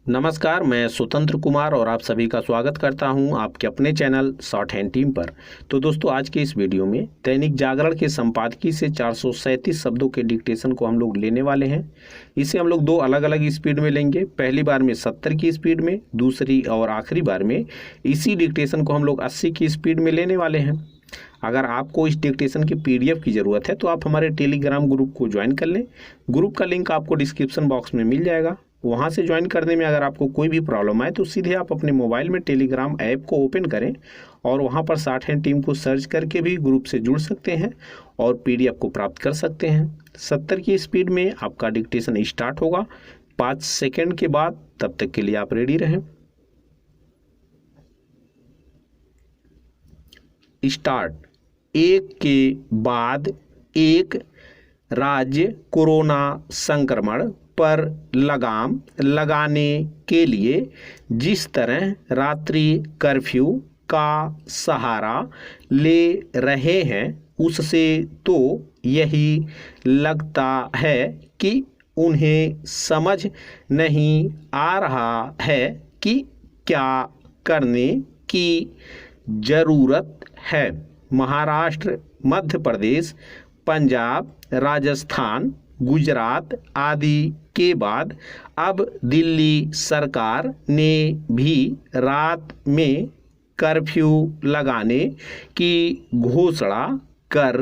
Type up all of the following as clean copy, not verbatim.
नमस्कार, मैं स्वतंत्र कुमार और आप सभी का स्वागत करता हूं आपके अपने चैनल शॉर्ट हैंड टीम पर। तो दोस्तों, आज के इस वीडियो में दैनिक जागरण के संपादकीय से 437 शब्दों के डिक्टेशन को हम लोग लेने वाले हैं। इसे हम लोग दो अलग अलग स्पीड में लेंगे। पहली बार में 70 की स्पीड में, दूसरी और आखिरी बार में इसी डिक्टेशन को हम लोग 80 की स्पीड में लेने वाले हैं। अगर आपको इस डिक्टेशन की PDF की ज़रूरत है तो आप हमारे टेलीग्राम ग्रुप को ज्वाइन कर लें। ग्रुप का लिंक आपको डिस्क्रिप्शन बॉक्स में मिल जाएगा। वहाँ से ज्वाइन करने में अगर आपको कोई भी प्रॉब्लम आए तो सीधे आप अपने मोबाइल में टेलीग्राम ऐप को ओपन करें और वहाँ पर शॉर्ट हैंड टीम को सर्च करके भी ग्रुप से जुड़ सकते हैं और PDF को प्राप्त कर सकते हैं। 70 की स्पीड में आपका डिक्टेशन स्टार्ट होगा 5 सेकेंड के बाद। तब तक के लिए आप रेडी रहें। स्टार्ट। एक के बाद एक राज्य कोरोना संक्रमण पर लगाम लगाने के लिए जिस तरह रात्रि कर्फ्यू का सहारा ले रहे हैं, उससे तो यही लगता है कि उन्हें समझ नहीं आ रहा है कि क्या करने की ज़रूरत है। महाराष्ट्र, मध्य प्रदेश, पंजाब, राजस्थान, गुजरात आदि के बाद अब दिल्ली सरकार ने भी रात में कर्फ्यू लगाने की घोषणा कर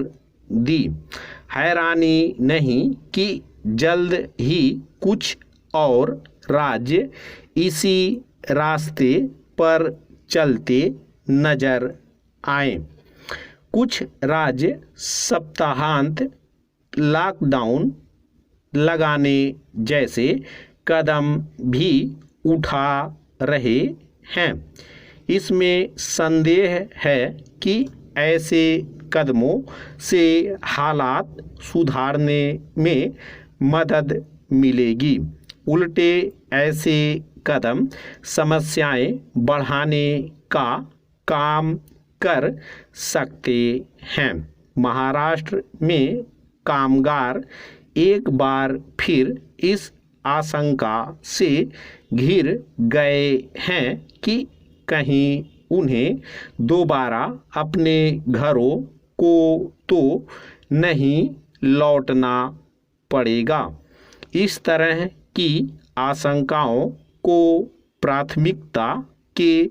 दी। हैरानी नहीं कि जल्द ही कुछ और राज्य इसी रास्ते पर चलते नजर आए। कुछ राज्य सप्ताहांत लॉकडाउन लगाने जैसे कदम भी उठा रहे हैं। इसमें संदेह है कि ऐसे कदमों से हालात सुधारने में मदद मिलेगी। उल्टे ऐसे कदम समस्याएं बढ़ाने का काम कर सकते हैं। महाराष्ट्र में कामगार एक बार फिर इस आशंका से घिर गए हैं कि कहीं उन्हें दोबारा अपने घरों को तो नहीं लौटना पड़ेगा। इस तरह की आशंकाओं को प्राथमिकता के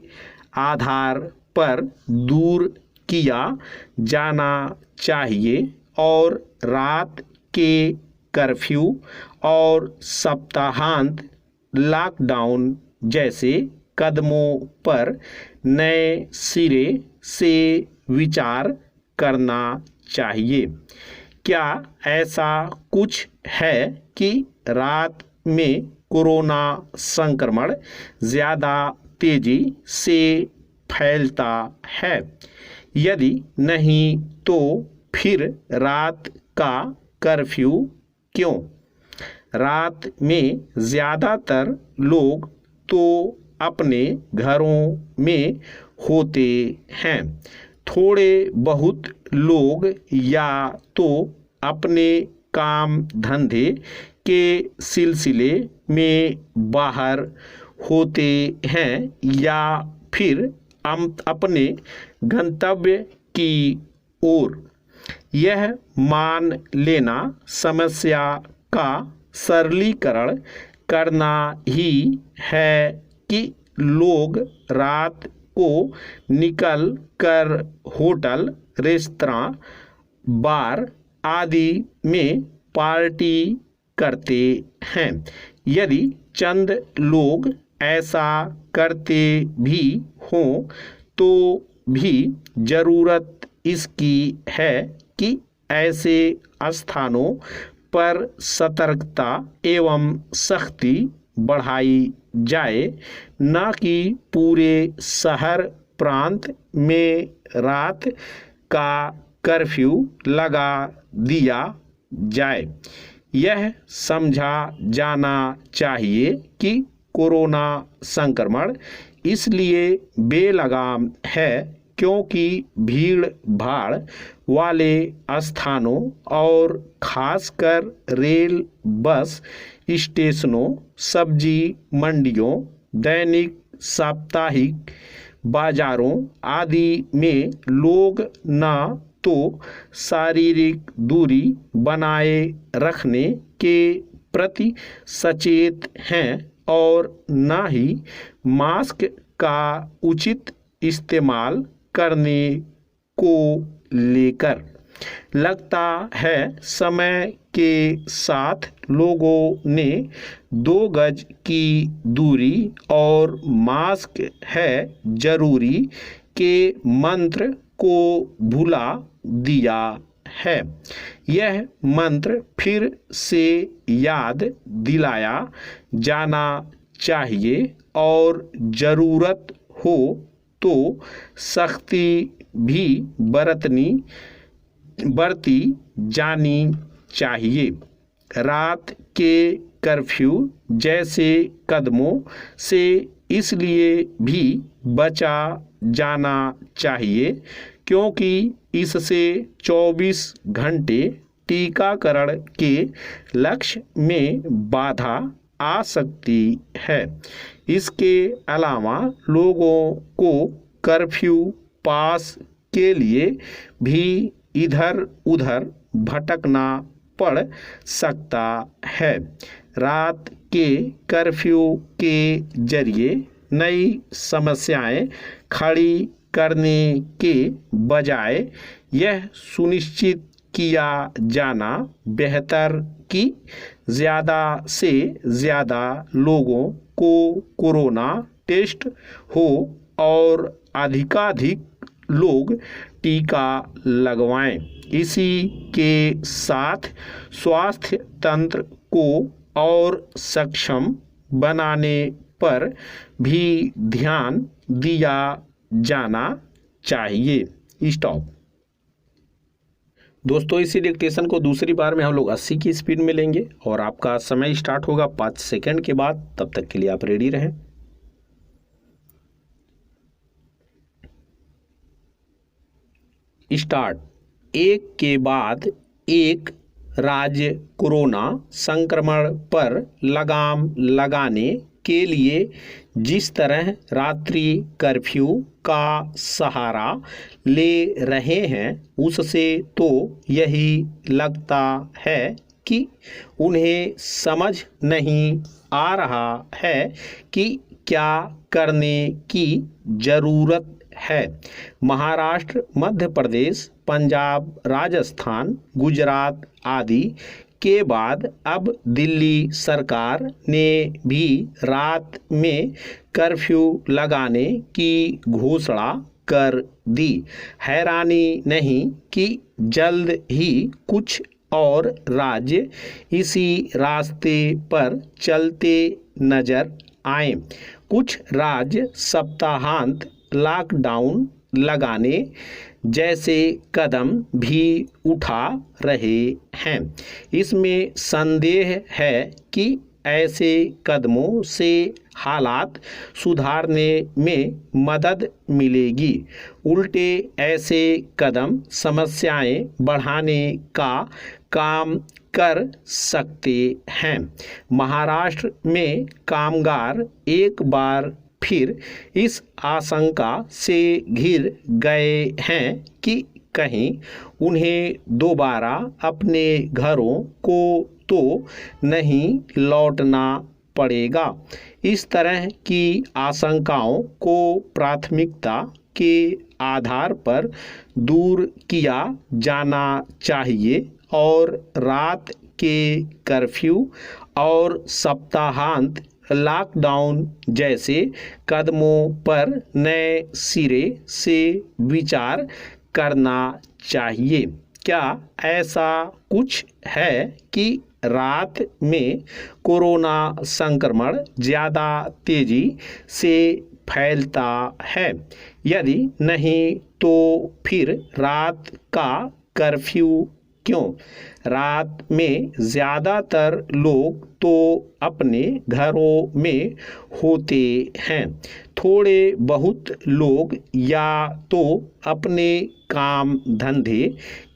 आधार पर दूर किया जाना चाहिए और रात के कर्फ्यू और सप्ताहांत लॉकडाउन जैसे कदमों पर नए सिरे से विचार करना चाहिए। क्या ऐसा कुछ है कि रात में कोरोना संक्रमण ज़्यादा तेज़ी से फैलता है? यदि नहीं तो फिर रात का कर्फ्यू क्यों? रात में ज़्यादातर लोग तो अपने घरों में होते हैं। थोड़े बहुत लोग या तो अपने काम धंधे के सिलसिले में बाहर होते हैं या फिर अपने गंतव्य की ओर। यह मान लेना समस्या का सरलीकरण करना ही है कि लोग रात को निकल कर होटल, रेस्तरां, बार आदि में पार्टी करते हैं। यदि चंद लोग ऐसा करते भी हों तो भी ज़रूरत इसकी है कि ऐसे स्थानों पर सतर्कता एवं सख्ती बढ़ाई जाए, न कि पूरे शहर प्रांत में रात का कर्फ्यू लगा दिया जाए। यह समझा जाना चाहिए कि कोरोना संक्रमण इसलिए बेलगाम है क्योंकि भीड़ भाड़ वाले स्थानों और खासकर रेल, बस स्टेशनों, सब्जी मंडियों, दैनिक साप्ताहिक बाजारों आदि में लोग न तो शारीरिक दूरी बनाए रखने के प्रति सचेत हैं और न ही मास्क का उचित इस्तेमाल करने को लेकर। लगता है समय के साथ लोगों ने 2 गज की दूरी और मास्क है जरूरी के मंत्र को भुला दिया है। यह मंत्र फिर से याद दिलाया जाना चाहिए और ज़रूरत हो तो सख्ती भी बरती जानी चाहिए। रात के कर्फ्यू जैसे कदमों से इसलिए भी बचा जाना चाहिए क्योंकि इससे 24 घंटे टीकाकरण के लक्ष्य में बाधा आ सकती है। इसके अलावा लोगों को कर्फ्यू पास के लिए भी इधर उधर भटकना पड़ सकता है। रात के कर्फ्यू के जरिए नई समस्याएं खड़ी करने के बजाय यह सुनिश्चित किया जाना बेहतर कि ज़्यादा से ज़्यादा लोगों को कोरोना टेस्ट हो और अधिकाधिक लोग टीका लगवाएं। इसी के साथ स्वास्थ्य तंत्र को और सक्षम बनाने पर भी ध्यान दिया जाना चाहिए। स्टॉप। दोस्तों, इसी डिक्टेशन को दूसरी बार में हम लोग 80 की स्पीड में लेंगे और आपका समय स्टार्ट होगा 5 सेकंड के बाद। तब तक के लिए आप रेडी रहें। स्टार्ट। एक के बाद एक राज्य कोरोना संक्रमण पर लगाम लगाने के लिए जिस तरह रात्रि कर्फ्यू का सहारा ले रहे हैं उससे तो यही लगता है कि उन्हें समझ नहीं आ रहा है कि क्या करने की ज़रूरत है। महाराष्ट्र, मध्य प्रदेश, पंजाब, राजस्थान, गुजरात आदि के बाद अब दिल्ली सरकार ने भी रात में कर्फ्यू लगाने की घोषणा कर दी। हैरानी नहीं कि जल्द ही कुछ और राज्य इसी रास्ते पर चलते नजर आए। कुछ राज्य सप्ताहांत लॉकडाउन लगाने जैसे कदम भी उठा रहे हैं। इसमें संदेह है कि ऐसे कदमों से हालात सुधारने में मदद मिलेगी। उल्टे ऐसे कदम समस्याएं बढ़ाने का काम कर सकते हैं। महाराष्ट्र में कामगार एक बार फिर इस आशंका से घिर गए हैं कि कहीं उन्हें दोबारा अपने घरों को तो नहीं लौटना पड़ेगा। इस तरह की आशंकाओं को प्राथमिकता के आधार पर दूर किया जाना चाहिए और रात के कर्फ्यू और सप्ताहांत लॉकडाउन जैसे कदमों पर नए सिरे से विचार करना चाहिए। क्या ऐसा कुछ है कि रात में कोरोना संक्रमण ज़्यादा तेज़ी से फैलता है? यदि नहीं तो फिर रात का कर्फ्यू क्यों? रात में ज़्यादातर लोग तो अपने घरों में होते हैं। थोड़े बहुत लोग या तो अपने काम धंधे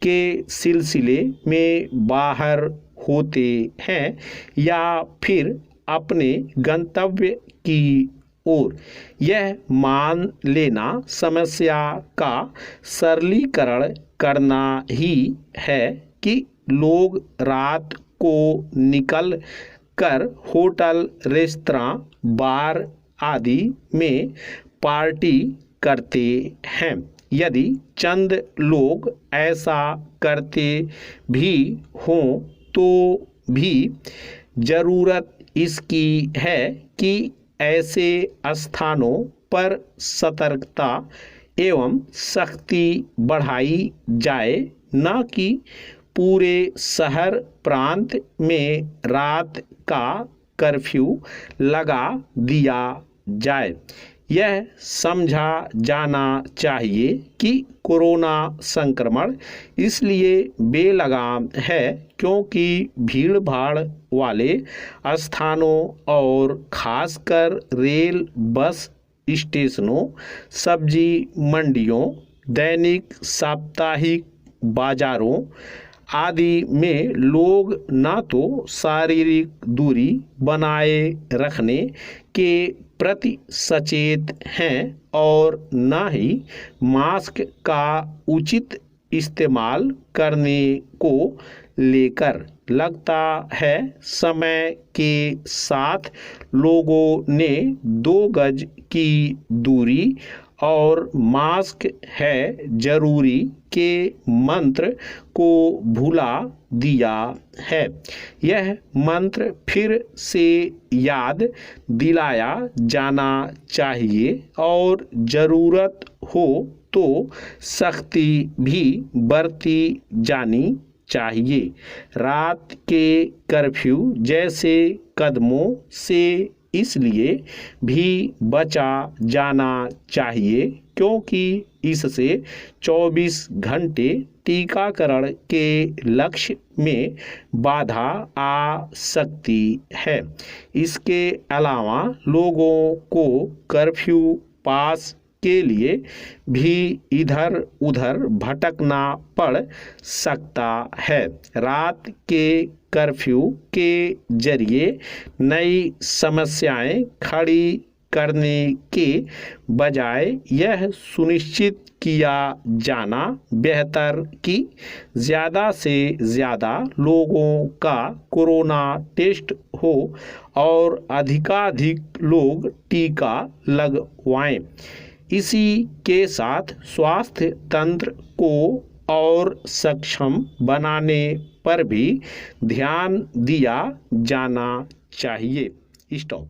के सिलसिले में बाहर होते हैं या फिर अपने गंतव्य की ओर। यह मान लेना समस्या का सरलीकरण करना ही है कि लोग रात को निकल कर होटल, रेस्तरां, बार आदि में पार्टी करते हैं। यदि चंद लोग ऐसा करते भी हों तो भी ज़रूरत इसकी है कि ऐसे स्थानों पर सतर्कता एवं सख्ती बढ़ाई जाए, न कि पूरे शहर प्रांत में रात का कर्फ्यू लगा दिया जाए। यह समझा जाना चाहिए कि कोरोना संक्रमण इसलिए बेलगाम है क्योंकि भीड़ भाड़ वाले स्थानों और खासकर रेल, बस स्टेशनों, सब्जी मंडियों, दैनिक साप्ताहिक बाजारों आदि में लोग न तो शारीरिक दूरी बनाए रखने के प्रति सचेत हैं और न ही मास्क का उचित इस्तेमाल करने को लेकर। लगता है समय के साथ लोगों ने 2 गज की दूरी और मास्क है जरूरी के मंत्र को भुला दिया है। यह मंत्र फिर से याद दिलाया जाना चाहिए और ज़रूरत हो तो सख्ती भी बरती जानी चाहिए। रात के कर्फ्यू जैसे कदमों से इसलिए भी बचा जाना चाहिए क्योंकि इससे 24 घंटे टीकाकरण के लक्ष्य में बाधा आ सकती है। इसके अलावा लोगों को कर्फ्यू पास के लिए भी इधर उधर भटकना पड़ सकता है। रात के कर्फ्यू के जरिए नई समस्याएं खड़ी करने के बजाय यह सुनिश्चित किया जाना बेहतर कि ज़्यादा से ज़्यादा लोगों का कोरोना टेस्ट हो और अधिकाधिक लोग टीका लगवाएं। इसी के साथ स्वास्थ्य तंत्र को और सक्षम बनाने पर भी ध्यान दिया जाना चाहिए। स्टॉप।